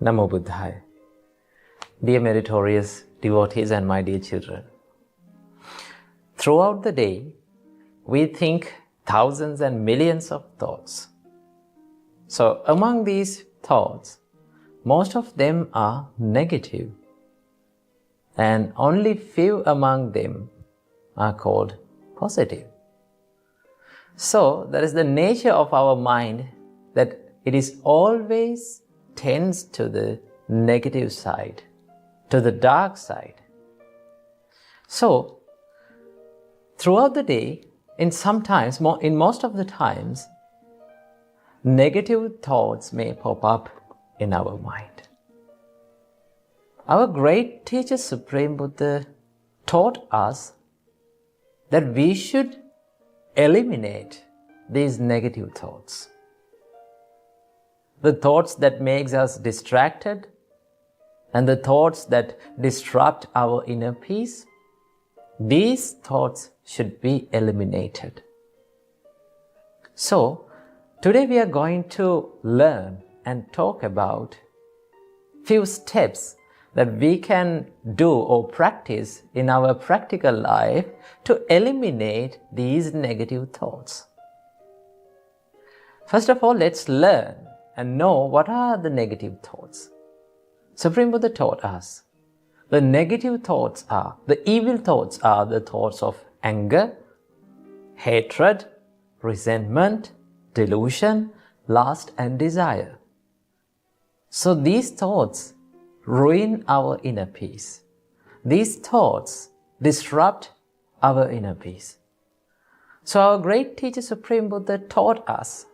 Namo Buddhaya. Dear meritorious devotees and my dear children, throughout the day, we think thousands and millions of thoughts. So among these thoughts, most of them are negative, and only few among them are called positive. So that is the nature of our mind, that it is always tends to the negative side, to the dark side. So throughout the day, in most of the times, negative thoughts may pop up in our mind. Our great teacher Supreme Buddha taught us that we should eliminate these negative thoughts. The thoughts that makes us distracted and the thoughts that disrupt our inner peace, these thoughts should be eliminated. So, today we are going to learn and talk about few steps that we can do or practice in our practical life to eliminate these negative thoughts. First of all, let's learn and know what are the negative thoughts. Supreme Buddha taught us the negative thoughts are, the evil thoughts are the thoughts of anger, hatred, resentment, delusion, lust and desire. So these thoughts ruin our inner peace. These thoughts disrupt our inner peace. So our great teacher Supreme Buddha taught us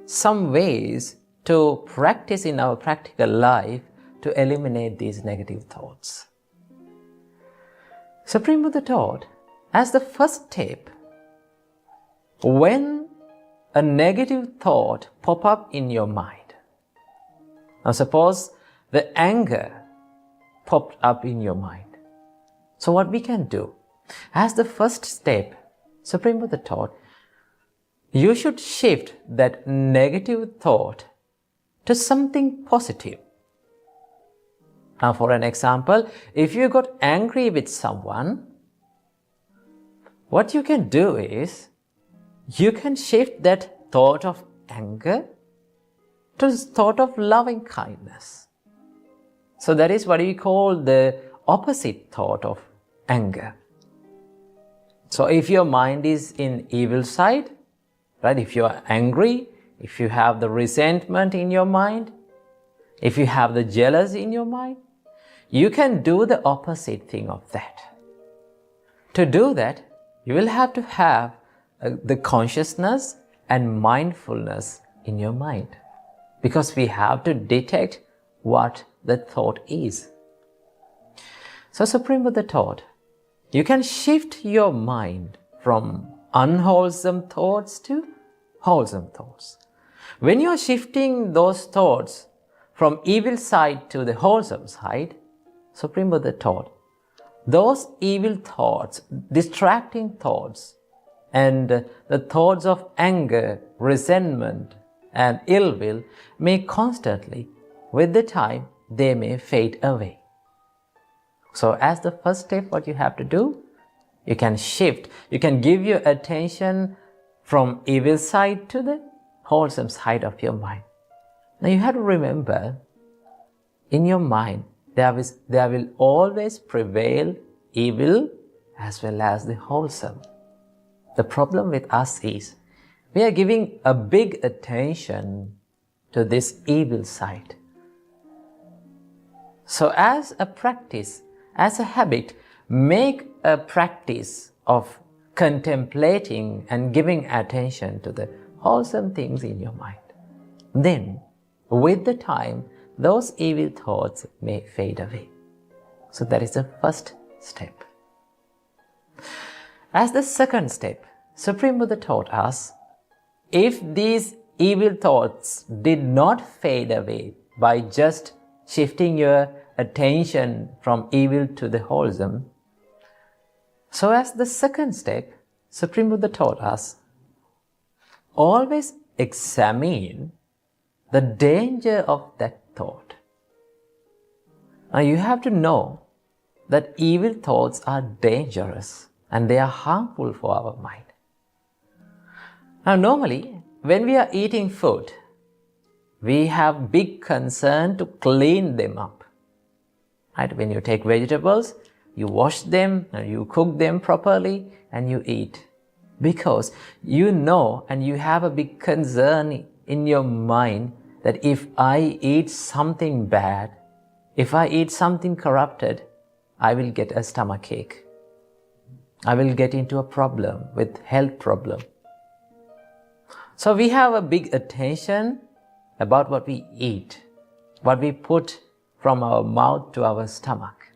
some ways to practice in our practical life to eliminate these negative thoughts. Supreme Buddha taught, as the first step, when a negative thought pop up in your mind. Now suppose the anger popped up in your mind. So what we can do? As the first step, Supreme Buddha taught, you should shift that negative thought to something positive. Now for an example, if you got angry with someone, what you can do is, you can shift that thought of anger to the thought of loving kindness. So that is what we call the opposite thought of anger. So if your mind is in evil side, right? If you are angry, if you have the resentment in your mind, if you have the jealousy in your mind, you can do the opposite thing of that. To do that, you will have to have the consciousness and mindfulness in your mind, because we have to detect what the thought is. So Supreme Buddha taught, you can shift your mind from unwholesome thoughts to wholesome thoughts. When you are shifting those thoughts from evil side to the wholesome side, Supreme Buddha taught, those evil thoughts, distracting thoughts, and the thoughts of anger, resentment, and ill will may constantly, with the time, they may fade away. So as the first step, what you have to do, you can shift, you can give your attention from evil side to the wholesome side of your mind. Now you have to remember, in your mind, there will always prevail evil as well as the wholesome. The problem with us is, we are giving a big attention to this evil side. So as a practice, as a habit, make a practice of contemplating and giving attention to the wholesome things in your mind. Then, with the time, those evil thoughts may fade away. So that is the first step. As the second step, Supreme Buddha taught us, if these evil thoughts did not fade away by just shifting your attention from evil to the wholesome, so as the second step, Supreme Buddha taught us, always examine the danger of that thought. Now you have to know that evil thoughts are dangerous and they are harmful for our mind. Now normally, when we are eating food, we have big concern to clean them up. Right? When you take vegetables, you wash them, and you cook them properly, and you eat. Because you know and you have a big concern in your mind that if I eat something bad, if I eat something corrupted, I will get a stomachache. I will get into a problem with health problem. So we have a big attention about what we eat, what we put from our mouth to our stomach.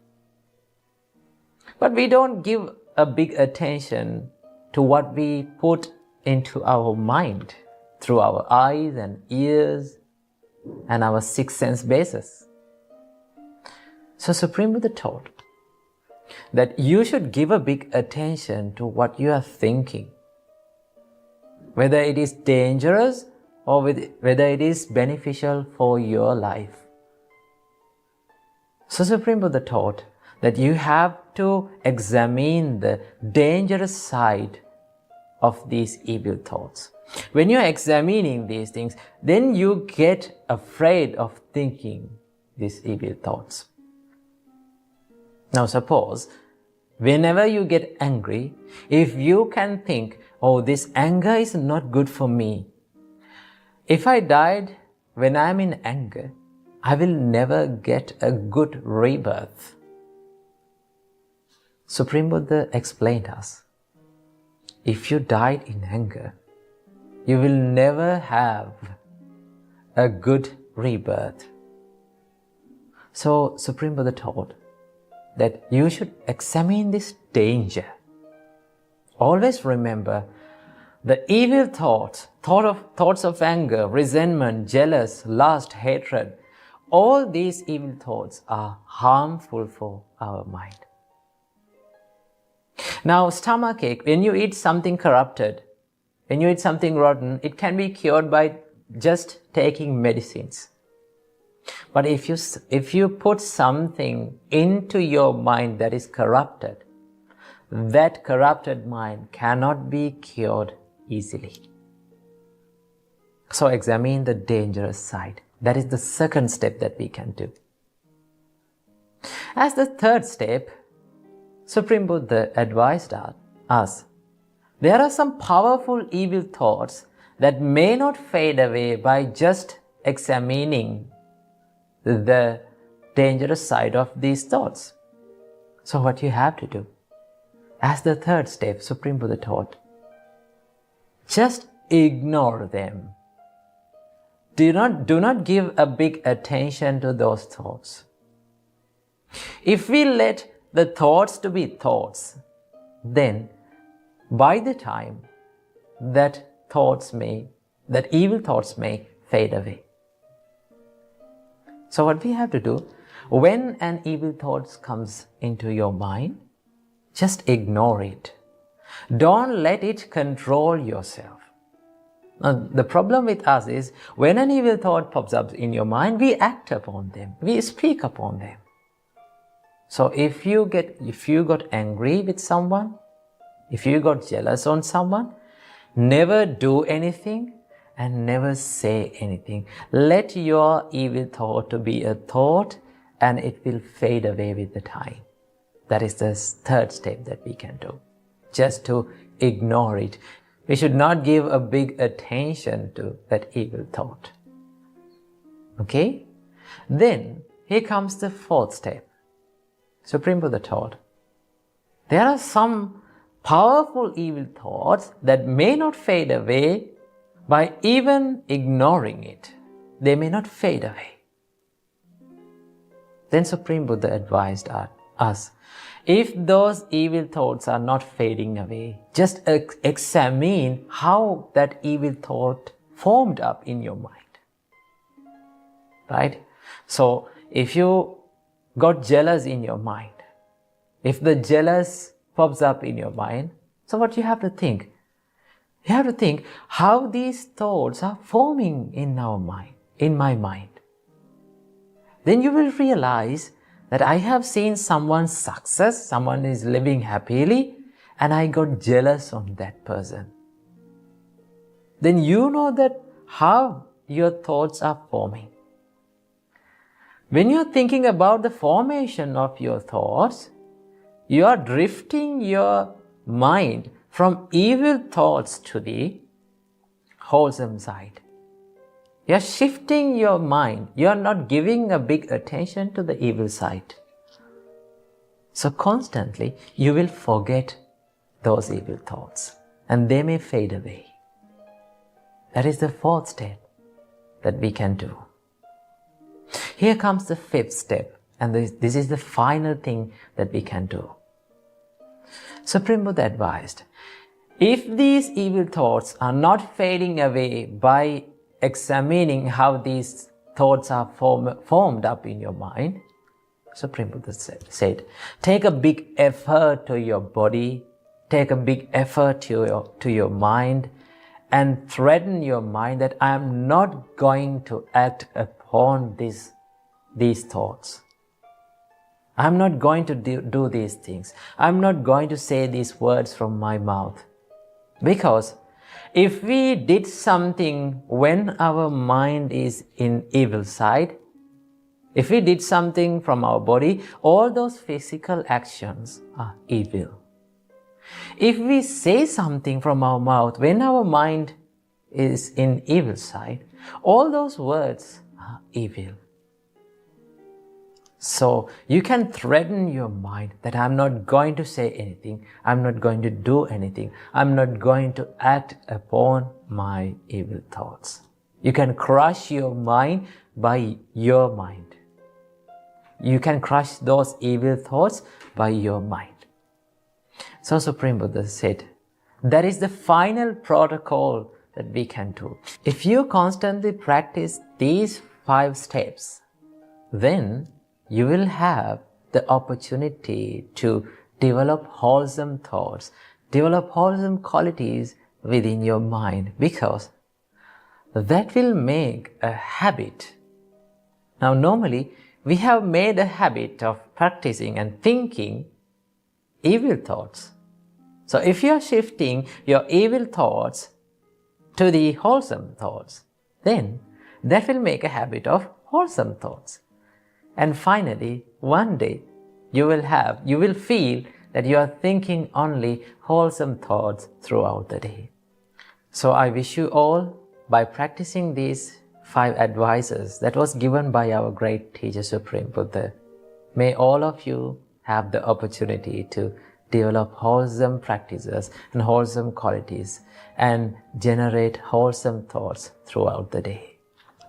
But we don't give a big attention to what we put into our mind through our eyes and ears and our six sense bases. So Supreme Buddha taught that you should give a big attention to what you are thinking, whether it is dangerous or whether it is beneficial for your life. So Supreme Buddha taught that you have to examine the dangerous side of these evil thoughts. When you're examining these things, then you get afraid of thinking these evil thoughts. Now suppose, whenever you get angry, if you can think, oh, this anger is not good for me. If I died when I am in anger, I will never get a good rebirth. Supreme Buddha explained us, if you died in anger, you will never have a good rebirth. So Supreme Buddha taught that you should examine this danger. Always remember the evil thoughts of anger, resentment, jealous, lust, hatred, all these evil thoughts are harmful for our mind. Now, stomachache, when you eat something corrupted, when you eat something rotten, it can be cured by just taking medicines. But if you put something into your mind that is corrupted, that corrupted mind cannot be cured easily. So examine the dangerous side. That is the second step that we can do. As the third step, Supreme Buddha advised us, there are some powerful evil thoughts that may not fade away by just examining the dangerous side of these thoughts. So what you have to do? As the third step, Supreme Buddha taught, just ignore them. Do not give a big attention to those thoughts. If we let the thoughts to be thoughts, then by the time that evil thoughts may fade away. So what we have to do, when an evil thought comes into your mind, just ignore it. Don't let it control yourself. Now, the problem with us is, when an evil thought pops up in your mind, we act upon them, we speak upon them. So if you got angry with someone, if you got jealous on someone, never do anything and never say anything. Let your evil thought to be a thought and it will fade away with the time. That is the third step that we can do. Just to ignore it. We should not give a big attention to that evil thought. Okay? Then, here comes the fourth step. Supreme Buddha taught, there are some powerful evil thoughts that may not fade away by even ignoring it. They may not fade away. Then Supreme Buddha advised us, if those evil thoughts are not fading away, just examine how that evil thought formed up in your mind. Right? So, if you got jealous in your mind, if the jealous pops up in your mind, so what you have to think? You have to think how these thoughts are forming in our mind, in my mind. Then you will realize that I have seen someone's success, someone is living happily, and I got jealous on that person. Then you know that how your thoughts are forming. When you're thinking about the formation of your thoughts, you are drifting your mind from evil thoughts to the wholesome side. You're shifting your mind. You're not giving a big attention to the evil side. So constantly you will forget those evil thoughts and they may fade away. That is the fourth step that we can do. Here comes the fifth step, and this is the final thing that we can do. Supreme Buddha advised, if these evil thoughts are not fading away by examining how these thoughts are formed up in your mind, Supreme Buddha said, take a big effort to your body, take a big effort to your mind, and threaten your mind that I am not going to act upon these thoughts. I'm not going to do these things. I'm not going to say these words from my mouth. Because if we did something when our mind is in evil side, if we did something from our body, all those physical actions are evil. If we say something from our mouth when our mind is in evil side, all those words are evil. So you can threaten your mind that I'm not going to say anything, I'm not going to do anything, I'm not going to act upon my evil thoughts. You can crush your mind by your mind. You can crush those evil thoughts by your mind. So Supreme Buddha said, that is the final protocol that we can do. If you constantly practice these 5 steps, then you will have the opportunity to develop wholesome thoughts, develop wholesome qualities within your mind, because that will make a habit. Now normally we have made a habit of practicing and thinking evil thoughts. So if you are shifting your evil thoughts to the wholesome thoughts, then that will make a habit of wholesome thoughts. And finally, one day, you will feel that you are thinking only wholesome thoughts throughout the day. So I wish you all, by practicing these 5 advices that was given by our great teacher Supreme Buddha, may all of you have the opportunity to develop wholesome practices and wholesome qualities and generate wholesome thoughts throughout the day.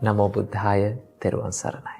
Namo Buddhaya, Theruvan Saranai.